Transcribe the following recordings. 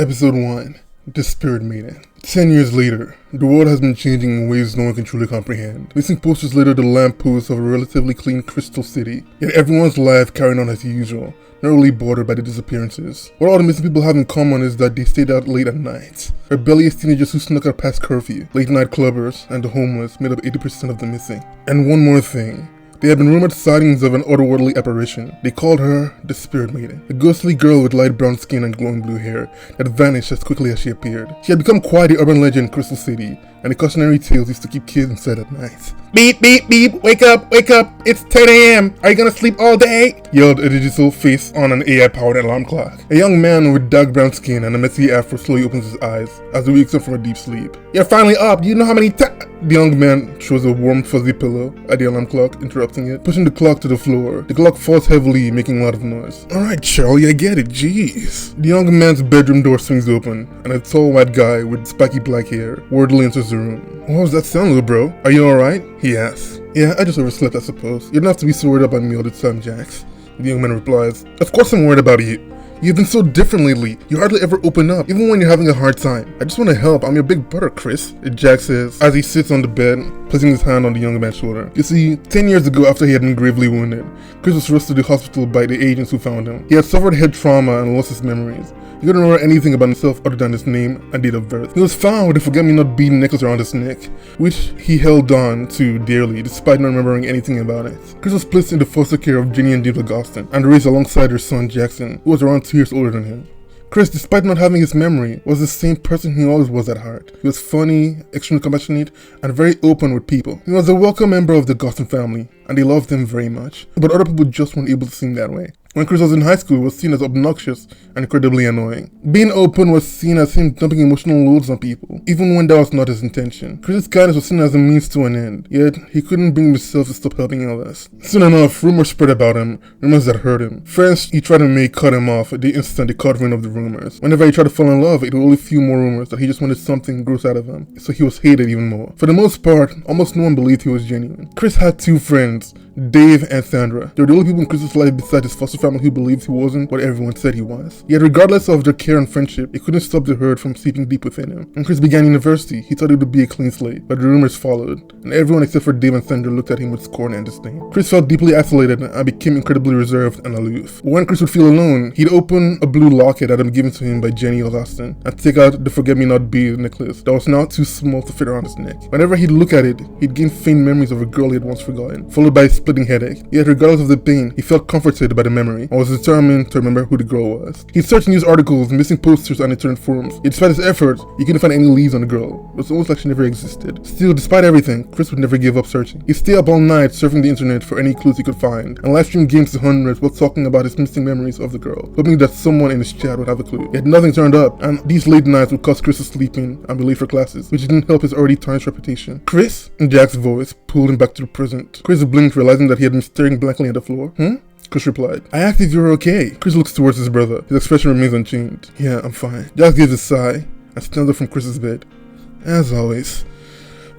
Episode 1 The Spirit Maiden. 10 years later, the world has been changing in ways no one can truly comprehend. Missing posters litter the lampposts of a relatively clean Crystal City, yet everyone's life carrying on as usual, not really bothered by the disappearances. What all the missing people have in common is that they stayed out late at night. Rebellious teenagers who snuck out past curfew, late night clubbers, and the homeless made up 80% of the missing. And one more thing. There have been rumored sightings of an otherworldly apparition. They called her the Spirit Maiden, a ghostly girl with light brown skin and glowing blue hair that vanished as quickly as she appeared. She had become quite the urban legend in Crystal City, and the cautionary tales used to keep kids inside at night. "Beep, beep, beep, wake up, it's 10 a.m. Are you gonna sleep all day?" yelled a digital face on an AI-powered alarm clock. A young man with dark brown skin and a messy afro slowly opens his eyes as he wakes up from a deep sleep. "You're finally up, do you know how many times?" The young man throws a warm fuzzy pillow at the alarm clock, interrupting it, pushing the clock to the floor. The clock falls heavily, making a lot of noise. "Alright, Charlie, I get it, jeez." The young man's bedroom door swings open, and a tall white guy with spiky black hair wordily enters the room. "What was that sound, little bro? Are you alright?" he asks. "Yeah, I just overslept, I suppose. You don't have to be so worried about me all the time, Jax." The young man replies, "Of course I'm worried about you. You've been so different lately. You hardly ever open up, even when you're having a hard time. I just want to help. I'm your big brother, Chris," Jack says as he sits on the bed, placing his hand on the young man's shoulder. You see, 10 years ago, after he had been gravely wounded, Chris was rushed to the hospital by the agents who found him. He had suffered head trauma and lost his memories. He couldn't remember anything about himself other than his name and date of birth. He was found with a forget-me-not bead necklace around his neck, which he held on to dearly, despite not remembering anything about it. Chris was placed in the foster care of Jenny and James Augustin, and raised alongside their son Jackson, who was around 2 years older than him. Chris, despite not having his memory, was the same person he always was at heart. He was funny, extremely compassionate, and very open with people. He was a welcome member of the Augustin family, and they loved him very much. But other people just weren't able to see him that way. When Chris was in high school, he was seen as obnoxious and incredibly annoying. Being open was seen as him dumping emotional loads on people, even when that was not his intention. Chris's kindness was seen as a means to an end, yet he couldn't bring himself to stop helping others. Soon enough, rumors spread about him, rumors that hurt him. Friends he tried to make cut him off the instant they caught wind of the rumors. Whenever he tried to fall in love, it would only fuel more rumors that he just wanted something gross out of him, so he was hated even more. For the most part, almost no one believed he was genuine. Chris had 2 friends, Dave and Sandra. They were the only people in Chris's life besides his foster family who believed he wasn't what everyone said he was. Yet regardless of their care and friendship, it couldn't stop the hurt from seeping deep within him. When Chris began university, he thought it would be a clean slate, but the rumors followed, and everyone except for Dave and Sandra looked at him with scorn and disdain. Chris felt deeply isolated and became incredibly reserved and aloof. But when Chris would feel alone, he'd open a blue locket that had been given to him by Jenny Augustin and take out the forget-me-not bead necklace that was now too small to fit around his neck. Whenever he'd look at it, he'd gain faint memories of a girl he had once forgotten, followed by a splitting headache. Yet regardless of the pain, he felt comforted by the memory and was determined to remember who the girl was. He searched news articles, missing posters, and internet forums. Yet despite his efforts, he couldn't find any leads on the girl. It was almost like she never existed. Still, despite everything, Chris would never give up searching. He'd stay up all night surfing the internet for any clues he could find, and live stream games to hundreds while talking about his missing memories of the girl, hoping that someone in his chat would have a clue. Yet nothing turned up, and these late nights would cause Chris to sleep in and be late for classes, which didn't help his already tarnished reputation. "Chris?" Jack's voice pulled him back to the present. Chris blinked, realizing that he had been staring blankly at the floor. Chris replied. "I asked if you were okay." Chris looks towards his brother. His expression remains unchanged. "Yeah, I'm fine." Jack gives a sigh and stands up from Chris's bed. "As always.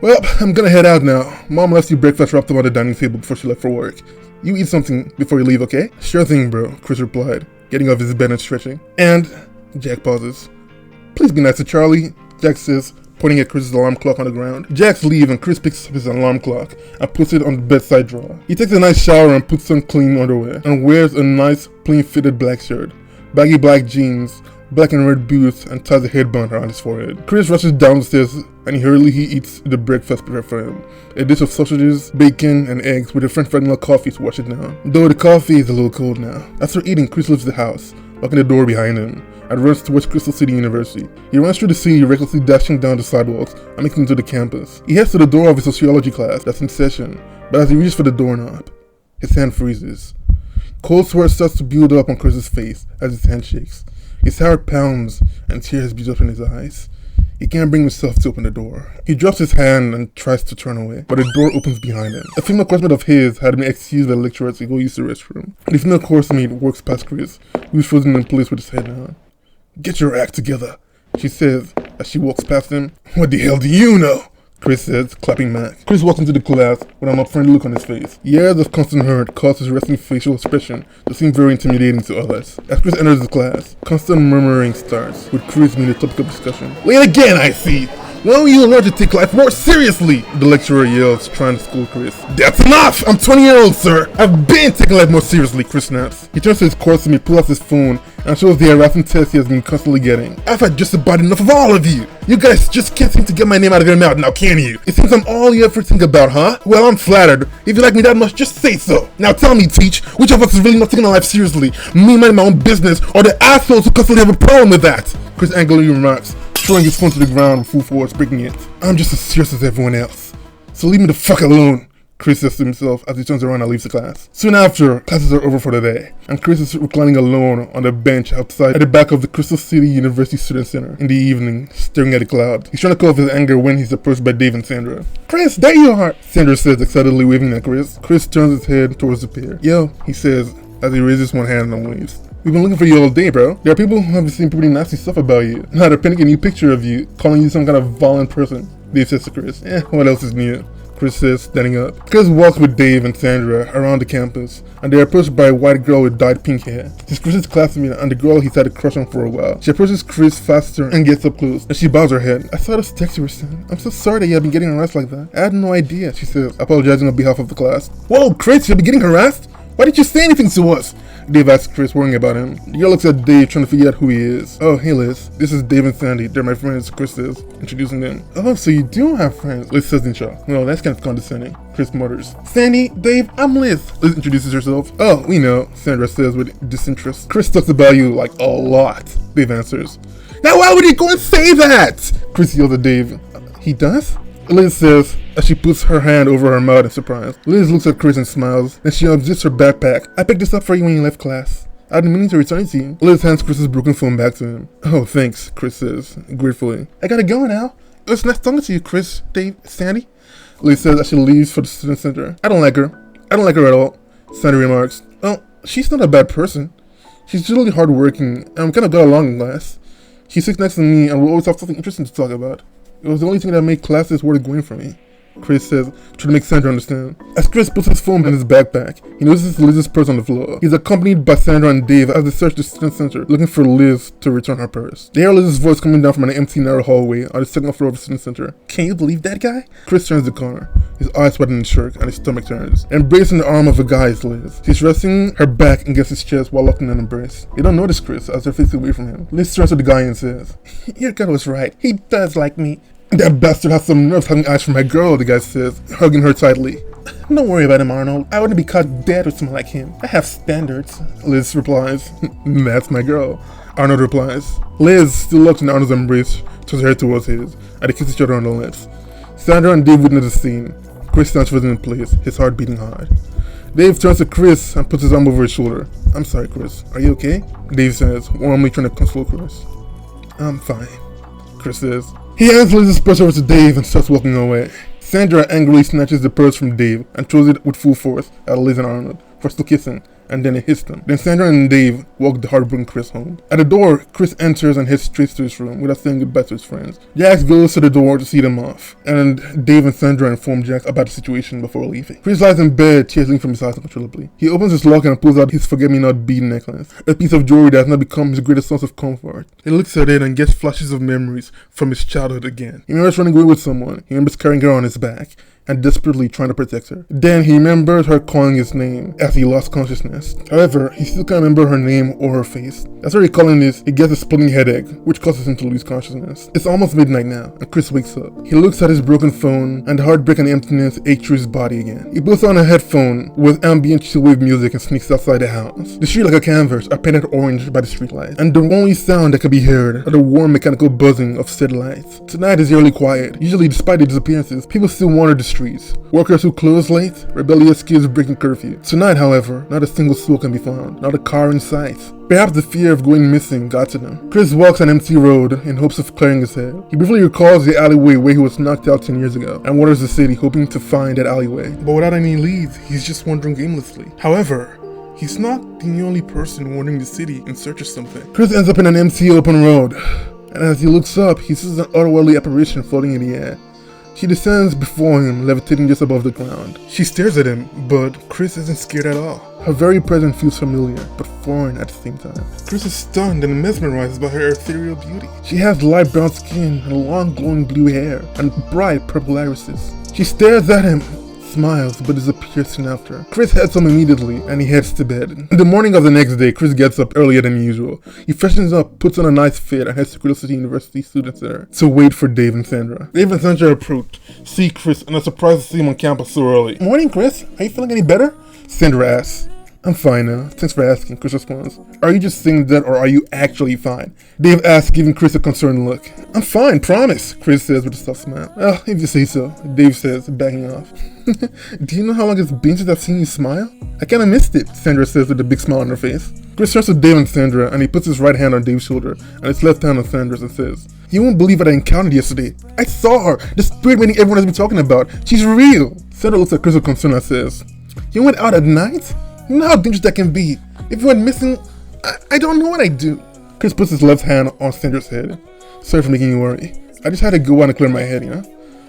Well, I'm gonna head out now. Mom left you breakfast wrapped up on the dining table before she left for work. You eat something before you leave, okay?" "Sure thing, bro," Chris replied, getting off his bed and stretching. "And," Jack pauses, "please be nice to Charlie," Jack says, pointing at Chris's alarm clock on the ground. Jack's leave and Chris picks up his alarm clock and puts it on the bedside drawer. He takes a nice shower and puts on clean underwear and wears a nice plain fitted black shirt, baggy black jeans, black and red boots, and ties a headband around his forehead. Chris rushes downstairs and hurriedly he eats the breakfast prepared for him. A dish of sausages, bacon, and eggs with a French vanilla coffee to wash it down. Though the coffee is a little cold now. After eating, Chris leaves the house, locking the door behind him, and runs towards Crystal City University. He runs through the city, recklessly dashing down the sidewalks and making it to the campus. He heads to the door of his sociology class that's in session, but as he reaches for the doorknob, his hand freezes. Cold sweat starts to build up on Chris's face as his hand shakes. His heart pounds and tears beat up in his eyes. He can't bring himself to open the door. He drops his hand and tries to turn away, but the door opens behind him. A female classmate of his had been excused by the lecturer to go use the restroom. The female course mate walks past Chris, who's frozen in place with his head down. "Get your act together," she says as she walks past him. "What the hell do you know?" Chris says, clapping back. Chris walks into the class with an unfriendly look on his face. Years of constant hurt caused his resting facial expression to seem very intimidating to others. As Chris enters the class, constant murmuring starts, with Chris being the topic of discussion. Late again, I see! Why don't you learn to take life more seriously? The lecturer yells, trying to school Chris. That's enough! I'm 20 years old, sir! I've been taking life more seriously, Chris snaps. He turns to his course and he pulls out his phone and shows the harassing text he has been constantly getting. I've had just about enough of all of you! You guys just can't seem to get my name out of your mouth now, can you? It seems I'm all you ever think about, huh? Well, I'm flattered. If you like me that much, just say so. Now tell me, Teach, which of us is really not taking our life seriously? Me minding my own business, or the assholes who constantly have a problem with that? Chris angrily remarks, throwing his phone to the ground with full force, breaking it. I'm just as serious as everyone else. So leave me the fuck alone, Chris says to himself as he turns around and leaves the class. Soon after, classes are over for the day, and Chris is reclining alone on the bench outside at the back of the Crystal City University Student Center in the evening, staring at the clouds. He's trying to cool off his anger when he's approached by Dave and Sandra. Chris, there you are, Sandra says, excitedly waving at Chris. Chris turns his head towards the pair. Yo, he says, as he raises one hand and waves. We've been looking for you all day, bro. There are people who have been saying pretty nasty stuff about you. Now they're painting a new picture of you, calling you some kind of violent person. Dave says to Chris, what else is new? Chris says, standing up. Chris walks with Dave and Sandra around the campus, and they're approached by a white girl with dyed pink hair. She's Chris's classmate and the girl he's had a crush on for a while. She approaches Chris faster and gets up close, and she bows her head. I saw this text you were sent. I'm so sorry that you have been getting harassed like that. I had no idea, she says, apologizing on behalf of the class. Whoa, Chris, you've been getting harassed? Why didn't you say anything to us? Dave asks Chris, worrying about him. The girl looks at Dave, trying to figure out who he is. Oh, hey Liz. This is Dave and Sandy. They're my friends, Chris says, introducing them. Oh, so you do have friends, Liz says in shock. Well, that's kind of condescending, Chris mutters. Sandy, Dave, I'm Liz. Liz introduces herself. Oh, we know, Sandra says with disinterest. Chris talks about you like a lot, Dave answers. Now why would he go and say that? Chris yells at Dave. He does? Liz says, as she puts her hand over her mouth in surprise. Liz looks at Chris and smiles, then she unzips her backpack. I picked this up for you when you left class. I've been meaning to return it to you. Liz hands Chris's broken phone back to him. Oh, thanks, Chris says, gratefully. I gotta go now. It was nice talking to you, Chris, Dave, Sandy. Liz says as she leaves for the student center. I don't like her. I don't like her at all, Sandy remarks. Oh, she's not a bad person. She's generally hardworking, and we kind of got along in class. She sits next to me, and we'll always have something interesting to talk about. It was the only thing that made classes worth going for me, Chris says, trying to make Sandra understand. As Chris puts his phone in his backpack, he notices Liz's purse on the floor. He's accompanied by Sandra and Dave as they search the student center, looking for Liz to return her purse. They hear Liz's voice coming down from an empty narrow hallway on the second floor of the student center. Can you believe that guy? Chris turns the corner, his eyes wet in shirk and his stomach turns. Embracing the arm of a guy is Liz. She's resting her back against his chest while locking an embrace. They don't notice Chris as they're facing away from him. Liz turns to the guy and says, Your girl was right. He does like me. That bastard has some nerve having eyes for my girl, the guy says, hugging her tightly. Don't worry about him, Arnold. I wouldn't be caught dead with someone like him. I have standards. Liz replies. That's my girl. Arnold replies. Liz, still locked in Arnold's embrace, turns her head towards his, and they kiss each other on the lips. Sandra and Dave witness the scene. Chris stands frozen in place, his heart beating hard. Dave turns to Chris and puts his arm over his shoulder. I'm sorry, Chris. Are you okay? Dave says, warmly trying to console Chris. I'm fine, Chris says. He hands Liz's purse over to Dave and starts walking away. Sandra angrily snatches the purse from Dave and throws it with full force at Liz and Arnold, first to kissing, and then it hits them. Then Sandra and Dave walk the heartbroken Chris home. At the door, Chris enters and heads straight to his room without saying goodbye to his friends. Jax goes to the door to see them off, and Dave and Sandra inform Jax about the situation before leaving. Chris lies in bed, tears leaking from his eyes uncontrollably. He opens his locker and pulls out his forget-me-not bead necklace, a piece of jewelry that has now become his greatest source of comfort. He looks at it and gets flashes of memories from his childhood again. He remembers running away with someone. He remembers carrying her on his back and desperately trying to protect her. Then he remembers her calling his name as he lost consciousness. However, he still can't remember her name or her face. After recalling this, he gets a splitting headache, which causes him to lose consciousness. It's almost midnight now, and Chris wakes up. He looks at his broken phone, and the heartbreak and emptiness ache through his body again. He puts on a headphone with ambient chillwave music and sneaks outside the house. The street like a canvas are painted orange by the streetlights, and the only sound that can be heard are the warm mechanical buzzing of said lights. Tonight is eerily quiet. Usually, despite the disappearances, people still wander the streets. Workers who close late, rebellious kids breaking curfew. Tonight, however, not a single soul can be found, not a car in sight. Perhaps the fear of going missing got to them. Chris walks an empty road in hopes of clearing his head. He briefly recalls the alleyway where he was knocked out 10 years ago and wanders the city hoping to find that alleyway. But without any leads, he's just wandering aimlessly. However, he's not the only person wandering the city in search of something. Chris ends up in an empty open road, and as he looks up, he sees an otherworldly apparition floating in the air. She descends before him, levitating just above the ground. She stares at him, but Chris isn't scared at all. Her very presence feels familiar, but foreign at the same time. Chris is stunned and mesmerized by her ethereal beauty. She has light brown skin and long glowing blue hair and bright purple irises. She stares at him, smiles, but disappears soon after. Chris heads home immediately, and he heads to bed. In the morning of the next day, Chris gets up earlier than usual. He freshens up, puts on a nice fit, and heads to Crystal City University Student Center to wait for Dave and Sandra. Dave and Sandra approach, see Chris, and are surprised to see him on campus so early. Morning, Chris. Are you feeling any better? Sandra asks. I'm fine now. Thanks for asking, Chris responds. Are you just saying that, or are you actually fine? Dave asks, giving Chris a concerned look. I'm fine, promise, Chris says with a soft smile. Well, if you say so, Dave says, backing off. Do you know how long it's been since I've seen you smile? I kinda missed it, Sandra says with a big smile on her face. Chris turns to Dave and Sandra, and he puts his right hand on Dave's shoulder, and his left hand on Sandra's, and says, You won't believe what I encountered yesterday. I saw her, the spirit meeting everyone has been talking about. She's real. Sandra looks at Chris with concern and says, You went out at night? You know how dangerous that can be. If you went missing, I don't know what I'd do. Chris puts his left hand on Sandra's head. Sorry for making you worry. I just had to go out and clear my head, you know?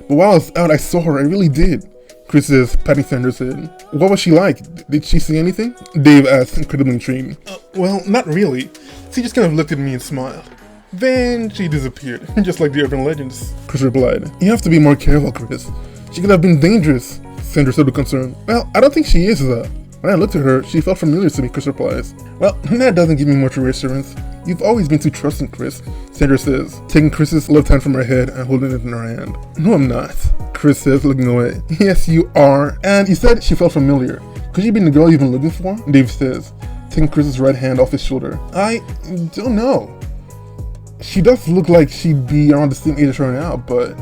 But while I was out, I saw her. I really did. Chris says, patting Sandra's head. What was she like? Did she see anything? Dave asks, incredibly intrigued. Well, not really. She just kind of looked at me and smiled. Then she disappeared, just like the urban legends. Chris replied, You have to be more careful, Chris. She could have been dangerous. Sandra said with concern. Well, I don't think she is, though. When I looked at her, she felt familiar to me, Chris replies. Well, that doesn't give me much reassurance. You've always been too trusting, Chris, Sandra says, taking Chris's left hand from her head and holding it in her hand. No, I'm not, Chris says, looking away. Yes, you are. And you said she felt familiar. Could she be the girl you've been looking for? Dave says, taking Chris's right hand off his shoulder. I don't know. She does look like she'd be around the same age as her now, but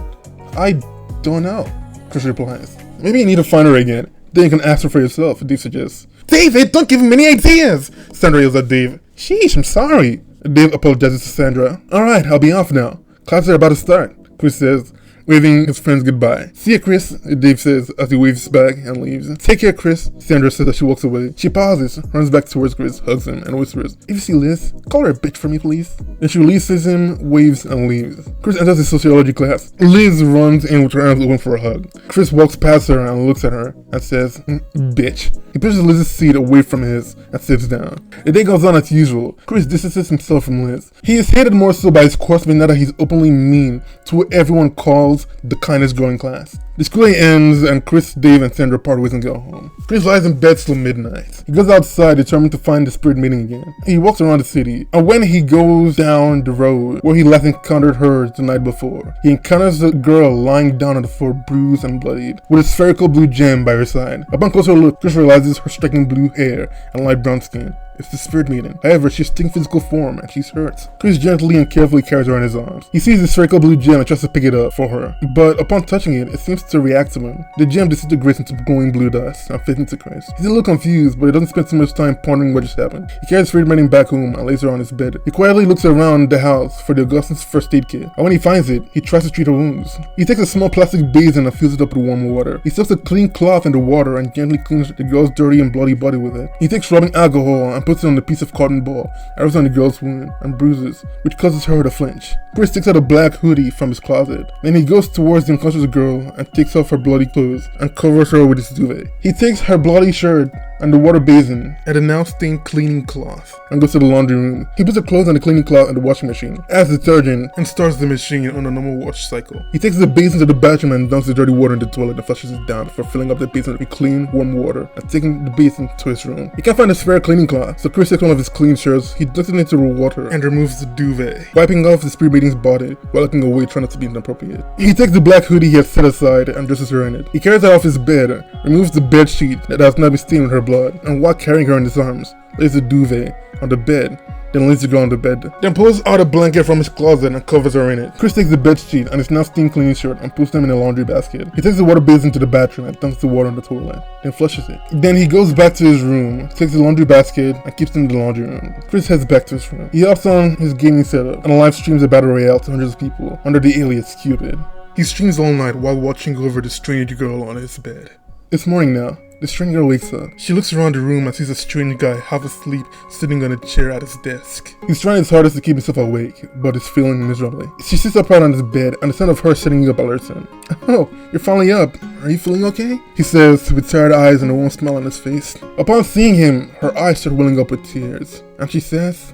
I don't know, Chris replies. Maybe you need to find her again. Then you can ask her for yourself, Dave suggests. David, don't give him any ideas! Sandra yells at Dave. Sheesh, I'm sorry. Dave apologizes to Sandra. Alright, I'll be off now. Classes are about to start, Chris says, waving his friends goodbye. See ya, Chris, Dave says as he waves back and leaves. Take care, Chris, Sandra says as she walks away. She pauses, runs back towards Chris, hugs him, and whispers, If you see Liz, call her a bitch for me, please. Then she releases him, waves, and leaves. Chris enters his sociology class. Liz runs in with her arms open for a hug. Chris walks past her and looks at her and says, Bitch. He pushes Liz's seat away from his and sits down. The day goes on as usual. Chris distances himself from Liz. He is hated more so by his coursemen now that he's openly mean to what everyone calls the kindest girl in class. The school day ends and Chris, Dave, and Sandra part ways and go home. Chris lies in bed till midnight. He goes outside determined to find the spirit meeting again. He walks around the city, and when he goes down the road where he last encountered her the night before, he encounters a girl lying down on the floor bruised and bloodied, with a spherical blue gem by her side. Upon closer look, Chris realizes her striking blue hair and light brown skin. It's the spirit maiden. However, she's still in physical form and she's hurt. Chris gently and carefully carries her in his arms. He sees the spherical blue gem and tries to pick it up for her, but upon touching it, it seems to react to him. The gem disintegrates into glowing blue dust and fits into Chris. He's a little confused, but he doesn't spend too much time pondering what just happened. He carries the spirit maiden back home and lays her on his bed. He quietly looks around the house for the Augustine's first aid kit, and when he finds it, he tries to treat her wounds. He takes a small plastic basin and fills it up with warm water. He soaks a clean cloth in the water and gently cleans the girl's dirty and bloody body with it. He takes rubbing alcohol and puts it on a piece of cotton ball, rubs on the girl's wound and bruises, which causes her to flinch. Chris takes out a black hoodie from his closet. Then he goes towards the unconscious girl and takes off her bloody clothes and covers her with his duvet. He takes her bloody shirt and the water basin and a now stained cleaning cloth and goes to the laundry room. He puts the clothes on the cleaning cloth in the washing machine, adds detergent, and starts the machine on a normal wash cycle. He takes the basin to the bathroom and dumps the dirty water in the toilet and flushes it down before filling up the basin with clean, warm water and taking the basin to his room. He can't find a spare cleaning cloth, so Chris takes one of his clean shirts, he dunks it into the water and removes the duvet, wiping off the spirit maiden's body while looking away, trying not to be inappropriate. He takes the black hoodie he had set aside and dresses her in it. He carries her off his bed, removes the bed sheet that has now been stained with her blood, and while carrying her in his arms, lays the duvet on the bed, then lays the girl on the bed, then pulls out a blanket from his closet and covers her in it. Chris takes the bed sheet and his now steam cleaning shirt and puts them in a laundry basket. He takes the water basin to the bathroom and dumps the water on the toilet, then flushes it. Then he goes back to his room, takes the laundry basket and keeps it in the laundry room. Chris heads back to his room. He hops on his gaming setup and live streams a battle royale to hundreds of people under the alias Cupid. He streams all night while watching over the strange girl on his bed. It's morning now. The strange girl wakes up. She looks around the room and sees a strange guy half asleep sitting on a chair at his desk. He's trying his hardest to keep himself awake, but is failing miserably. She sits upright on his bed and the sound of her sitting up alerts him. "Oh, you're finally up. Are you feeling okay?" he says with tired eyes and a warm smile on his face. Upon seeing him, her eyes start welling up with tears, and she says,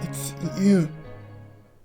"It's you."